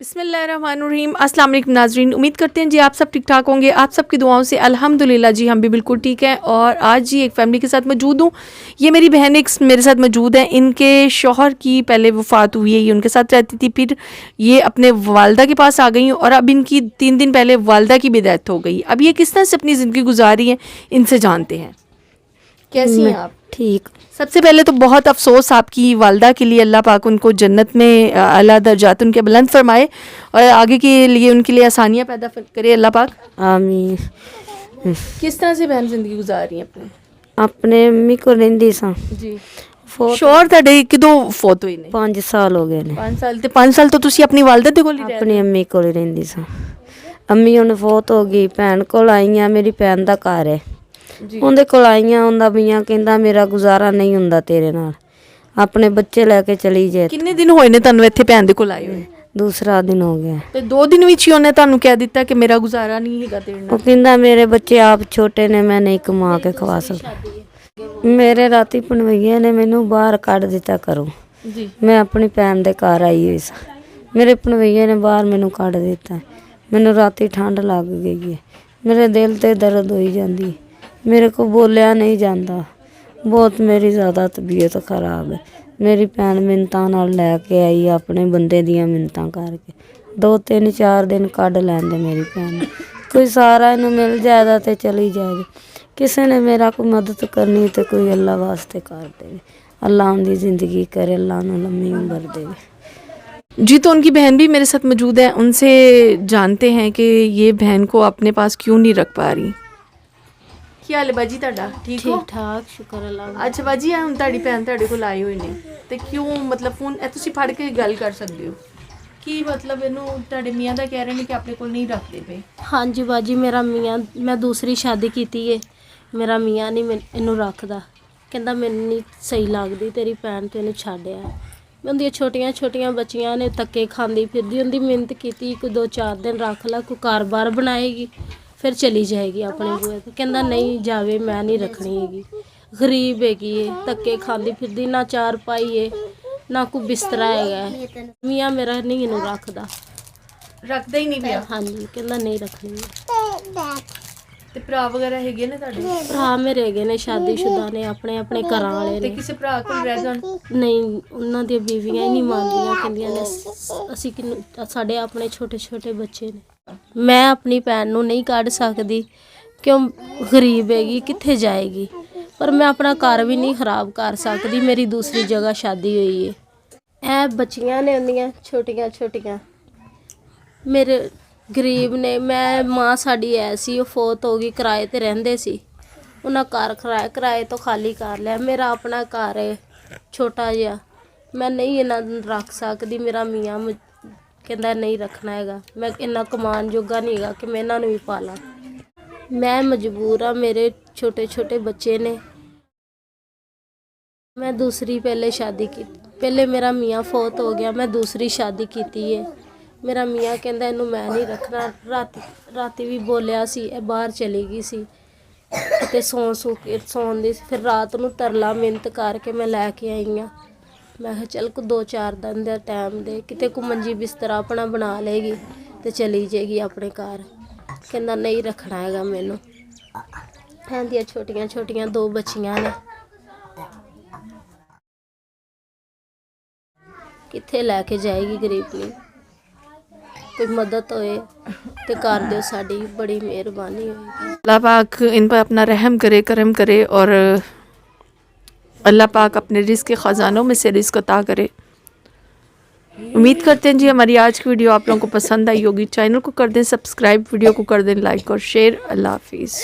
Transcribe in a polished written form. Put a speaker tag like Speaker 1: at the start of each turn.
Speaker 1: बिस्मिल्लाहिर्रहमानिर्रहीम। अस्सलाम वालेकुम नाज़रीन, उम्मीद करते हैं जी आप सब ठीक ठाक होंगे। आप सबकी दुआओं से अल्हम्दुलिल्लाह जी हम भी बिल्कुल ठीक हैं। और आज जी एक फ़ैमिली के साथ मौजूद हूँ। ये मेरी बहन एक मेरे साथ मौजूद है। इनके शौहर की पहले वफ़ात हुई है, ये उनके साथ रहती थी, फिर ये अपने वालदा के पास आ गई हैं और अब इनकी 3 दिन पहले वालदा की भी डेथ हो गई। अब ये किस तरह से अपनी ज़िंदगी गुजारी है, इनसे जानते हैं। कैसी हैं आप?
Speaker 2: ठीक।
Speaker 1: सबसे पहले तो बहुत अफसोस आपकी वालदा के लिए, अल्लाह पाक उनको जन्नत में आला दर्जात उनके बुलंद फरमाए और आगे के लिए उनके लिए आसानियाँ पैदा करे अल्लाह पाक।
Speaker 2: आमीन।
Speaker 1: किस तरह से बहन जिंदगी गुजार रही हैं अपनी?
Speaker 2: अपने अम्मी को रहिंदी सां
Speaker 1: जी।
Speaker 2: ਫੋਟ
Speaker 1: ਸ਼ੋਰ ਤੁਹਾਡੇ ਕਿਦੋਂ ਫੋਤ ਹੋਏ ਨੇ?
Speaker 2: 5 ਸਾਲ ਹੋ ਗਏ ਨੇ।
Speaker 1: 5 ਸਾਲ ਤੇ 5 ਸਾਲ ਤੋਂ ਤੁਸੀਂ ਆਪਣੀ ਵਾਲਦਾ ਦੇ ਕੋਲ ਹੀ ਰਹਿ ਰਹੇ
Speaker 2: ਆਪਣੀ ਅੰਮੀ ਕੋਲ ਹੀ ਰਹਿੰਦੀ ਸਾਂ। ਅੰਮੀ ਹੁਣ ਫੋਤ ਹੋ ਗਈ, ਭੈਣ ਕੋਲ ਆਈਆਂ, ਮੇਰੀ ਭੈਣ ਦਾ ਘਰ ਹੈ,
Speaker 1: ਜੀ।
Speaker 2: ਉਹਦੇ ਕੋਲ ਆਈਆਂ। ਉਹਦਾ ਬਈਆਂ ਕਹਿੰਦਾ ਮੇਰਾ ਗੁਜ਼ਾਰਾ ਨਹੀਂ ਹੁੰਦਾ ਤੇਰੇ ਨਾਲ, ਆਪਣੇ ਬੱਚੇ ਲੈ ਕੇ ਚਲੀ ਜਾਏ।
Speaker 1: ਕਿੰਨੇ ਦਿਨ ਹੋਏ ਨੇ ਤੁਹਾਨੂੰ ਇੱਥੇ ਭੈਣ ਦੇ ਕੋਲ ਆਏ ਹੋਏ?
Speaker 2: ਦੂਸਰਾ ਦਿਨ ਹੋ ਗਿਆ
Speaker 1: ਤੇ 2 ਦਿਨ ਵਿੱਚ ਹੀ ਉਹਨੇ ਤੁਹਾਨੂੰ ਕਹਿ ਦਿੱਤਾ ਕਿ ਮੇਰਾ ਗੁਜ਼ਾਰਾ ਨਹੀਂ ਹੈਗਾ ਤੇਰੇ
Speaker 2: ਉਹ
Speaker 1: ਨਾਲ?
Speaker 2: ਕਹਿੰਦਾ ਮੇਰੇ ਬੱਚੇ ਆਪ ਛੋਟੇ ਨੇ, ਮੈਂ ਨਹੀਂ ਕਮਾ ਕੇ ਖਵਾ ਸਕਦਾ। ਮੇਰੇ ਰਾਤੀ ਪਣਵਈਏ ਨੇ ਮੈਨੂੰ ਬਾਹਰ ਕੱਢ ਦਿੱਤਾ ਘਰੋਂ।
Speaker 1: ਜੀ।
Speaker 2: ਮੈਂ ਆਪਣੀ ਭੈਣ ਦੇ ਘਰ ਆਈ ਹੋਈ ਸਾਂ, ਮੇਰੇ ਪਣਵਈਏ ਨੇ ਬਾਹਰ ਮੈਨੂੰ ਕੱਢ ਦਿੱਤਾ। ਮੈਨੂੰ ਰਾਤੀ ਠੰਡ ਲੱਗ ਗਈ ਹੈ, ਮੇਰੇ ਦਿਲ ਤੇ ਦਰਦ ਹੋਈ ਜਾਂਦੀ, ਮੇਰੇ ਕੋ ਬੋਲਿਆ ਨਹੀਂ ਜਾਂਦਾ, ਬਹੁਤ ਮੇਰੀ ਜ਼ਿਆਦਾ ਤਬੀਅਤ ਖਰਾਬ ਹੈ। ਮੇਰੀ ਭੈਣ ਮਿੰਨਤਾਂ ਨਾਲ ਲੈ ਕੇ ਆਈ, ਆਪਣੇ ਬੰਦੇ ਦੀਆਂ ਮਿੰਨਤਾਂ ਕਰਕੇ 2 3 4 ਦਿਨ ਕੱਢ ਲੈਂਦੇ ਮੇਰੀ ਭੈਣ ਨੂੰ। ਕੋਈ ਸਾਰਾ ਇਹਨੂੰ ਮਿਲ ਜਾਏਦਾ ਤੇ ਚਲੀ ਜਾਏਗੀ। ਕਿਸੇ ਨੇ ਮੇਰਾ ਕੋਈ ਮਦਦ ਕਰਨੀ ਤੇ ਕੋਈ ਅੱਲਾ ਵਾਸਤੇ ਕਰ ਦੇਵੇ। अल्लाह उनकी ज़िंदगी करे, अल्लाह उन्हें लम्बी उम्र देवे।
Speaker 1: जी। तो उनकी बहन भी मेरे साथ मौजूद है, उनसे जानते हैं कि ये बहन को अपने पास क्यों नहीं रख पा रही। ਕੀ ਹਾਲ ਹੈ ਬਾਜੀ ਤੁਹਾਡਾ? ਠੀਕ ਹੋ?
Speaker 2: ठीक ठाक, शुक्र अल्लाह।
Speaker 1: ਅੱਛਾ ਬਾਜੀ, ਹੁਣ ਤੁਹਾਡੀ ਭੈਣ ਤੁਹਾਡੇ ਕੋਲ ਆਏ ਹੋਏ ਨੇ ਤੇ ਕਿਉਂ ਮਤਲਬ ਫੋਨ ਇਹ ਤੁਸੀਂ ਫੜ ਕੇ ਗੱਲ ਕਰ ਸਕਦੇ ਹੋ ਕੀ ਮਤਲਬ ਇਹਨੂੰ ਤੁਹਾਡੇ ਮੀਆਂ ਦਾ ਕਹਿ ਰਹੇ ਨੇ ਕਿ ਆਪਣੇ ਕੋਲ ਨਹੀਂ ਰੱਖਦੇ ਪਏ?
Speaker 3: हाँ जी बाजी, मेरा मियाँ, मैं दूसरी शादी की है, मेरा मियाँ नहीं मैनू रखदा, कहंदा मैनू नहीं सही लगदी तेरी भैन, तू इहनूं छड्ड आ। मैं उहदियां छोटियां छोटियां बच्चियां ने धक्के खांदी फिरदी, उहदी मिहनत कीती, कोई 2 4 दिन रख ला, कोई कारोबार बनाएगी फिर चली जाएगी अपने बूहे ते। कहंदा नहीं जावे, मैं नहीं रखनी हैगी, गरीब हैगी है, धक्के खांदी फिरदी, ना चार पाई है ना कोई बिस्तरा है। मियाँ मेरा नहीं इहनूं रखदा,
Speaker 1: ਰੱਖਦਾ ਹੀ ਨਹੀਂ ਪਿਆ?
Speaker 3: हाँ जी, कहंदा नहीं रखनी।
Speaker 1: ਤੇ ਭਰਾ ਵਗੈਰਾ ਹੈਗੇ ਨੇ ਤੁਹਾਡੇ?
Speaker 3: ਭਰਾ ਮੇਰੇ ਹੈਗੇ ਨੇ, ਸ਼ਾਦੀशुदा ਨੇ, ਆਪਣੇ ਆਪਣੇ ਘਰਾਂ ਵਾਲੇ
Speaker 1: ਤੇ
Speaker 3: ਨੇ।
Speaker 1: ਕਿਸੇ ਭਰਾ ਕੋਲ ਰਹਿ ਜਾਣ?
Speaker 3: ਨਹੀਂ, ਉਹਨਾਂ ਦੀਆਂ ਬੀਵੀਆਂ ਹੀ ਨਹੀਂ ਮੰਨਦੀਆਂ, ਕਹਿੰਦੀਆਂ ਨੇ ਅਸੀਂ ਕਿੰਨੂੰ, ਸਾਡੇ ਆਪਣੇ ਛੋਟੇ ਛੋਟੇ ਬੱਚੇ ਨੇ। ਮੈਂ ਆਪਣੀ ਭੈਣ ਨੂੰ ਨਹੀਂ ਕੱਢ ਸਕਦੀ, ਕਿਉਂ ਗਰੀਬ ਹੈਗੀ, ਕਿੱਥੇ ਜਾਏਗੀ, ਪਰ ਮੈਂ ਆਪਣਾ ਘਰ ਵੀ ਨਹੀਂ ਖਰਾਬ ਕਰ ਸਕਦੀ, ਮੇਰੀ ਦੂਸਰੀ ਜਗ੍ਹਾ ਸ਼ਾਦੀ ਹੋਈ ਹੈ। ਇਹ ਬੱਚੀਆਂ ਨੇ ਉਹਦੀਆਂ ਛੋਟੀਆਂ ਛੋਟੀਆਂ, ਮੇਰੇ ਗਰੀਬ ਨੇ। ਮੈਂ ਮਾਂ ਸਾਡੀ ਐਸੀ, ਉਹ ਫੌਤ ਹੋ ਗਈ, ਕਿਰਾਏ ਤੇ ਰਹਿੰਦੇ ਸੀ, ਉਹਨਾਂ ਘਰ ਕਿਰਾਏ ਤੋਂ ਖਾਲੀ ਕਰ ਲਿਆ। ਮੇਰਾ ਆਪਣਾ ਘਰ ਹੈ ਛੋਟਾ ਜਿਹਾ, ਮੈਂ ਨਹੀਂ ਇਹਨਾਂ ਨੂੰ ਰੱਖ ਸਕਦੀ। ਮੇਰਾ ਮੀਆਂ ਕਹਿੰਦਾ ਨਹੀਂ ਰੱਖਣਾ ਹੈਗਾ, ਮੈਂ ਇੰਨਾ ਕਮਾਉਣ ਜੋਗਾ ਨਹੀਂ ਹੈਗਾ ਕਿ ਮੈਂ ਇਹਨਾਂ ਨੂੰ ਵੀ ਪਾਲਾਂ, ਮੈਂ ਮਜਬੂਰ ਹਾਂ। ਮੇਰੇ ਛੋਟੇ ਛੋਟੇ ਬੱਚੇ ਨੇ। ਮੈਂ ਦੂਸਰੀ ਪਹਿਲੇ ਸ਼ਾਦੀ ਕੀਤੀ, ਪਹਿਲੇ ਮੇਰਾ ਮੀਆਂ ਫੌਤ ਹੋ ਗਿਆ, ਮੈਂ ਦੂਸਰੀ ਸ਼ਾਦੀ ਕੀਤੀ ਹੈ। ਮੇਰਾ ਮੀਆਂ ਕਹਿੰਦਾ ਇਹਨੂੰ ਮੈਂ ਨਹੀਂ ਰੱਖਣਾ। ਰਾਤੀ ਵੀ ਬੋਲਿਆ ਸੀ, ਇਹ ਬਾਹਰ ਚਲੀ ਗਈ ਸੀ ਤੇ ਸੌਣ ਦੀ ਸੀ। ਫਿਰ ਰਾਤ ਨੂੰ ਤਰਲਾ ਮਿਹਨਤ ਕਰਕੇ ਮੈਂ ਲੈ ਕੇ ਆਈ ਹਾਂ। ਮੈਂ ਕਿਹਾ ਚੱਲ 2 4 ਦਿਨ ਦਾ ਟਾਈਮ ਦੇ, ਕਿਤੇ ਕੋਈ ਮੰਜੀ ਬਿਸਤਰਾ ਆਪਣਾ ਬਣਾ ਲਏਗੀ ਤੇ ਚਲੀ ਜਾਏਗੀ ਆਪਣੇ ਘਰ। ਕਹਿੰਦਾ ਨਹੀਂ ਰੱਖਣਾ ਹੈਗਾ ਮੈਨੂੰ। ਇਹਦੀਆਂ ਛੋਟੀਆਂ ਛੋਟੀਆਂ 2 ਬੱਚੀਆਂ ਨੇ, ਕਿੱਥੇ ਲੈ ਕੇ ਜਾਏਗੀ ਗਰੀਬ ਨੂੰ। कोई मदद होए तो कर दो, साड़ी बड़ी मेहरबानी होगी।
Speaker 1: अल्लाह पाक इन पर अपना रहम करे, करम करे और अल्लाह पाक अपने रिज़्क़ के ख़ज़ानों में से रिज़्क़ अता करे। उम्मीद करते हैं जी हमारी आज की वीडियो आप लोगों को पसंद आई होगी। चैनल को कर दें सब्सक्राइब, वीडियो को कर दें लाइक और शेयर। अल्लाह हाफिज़।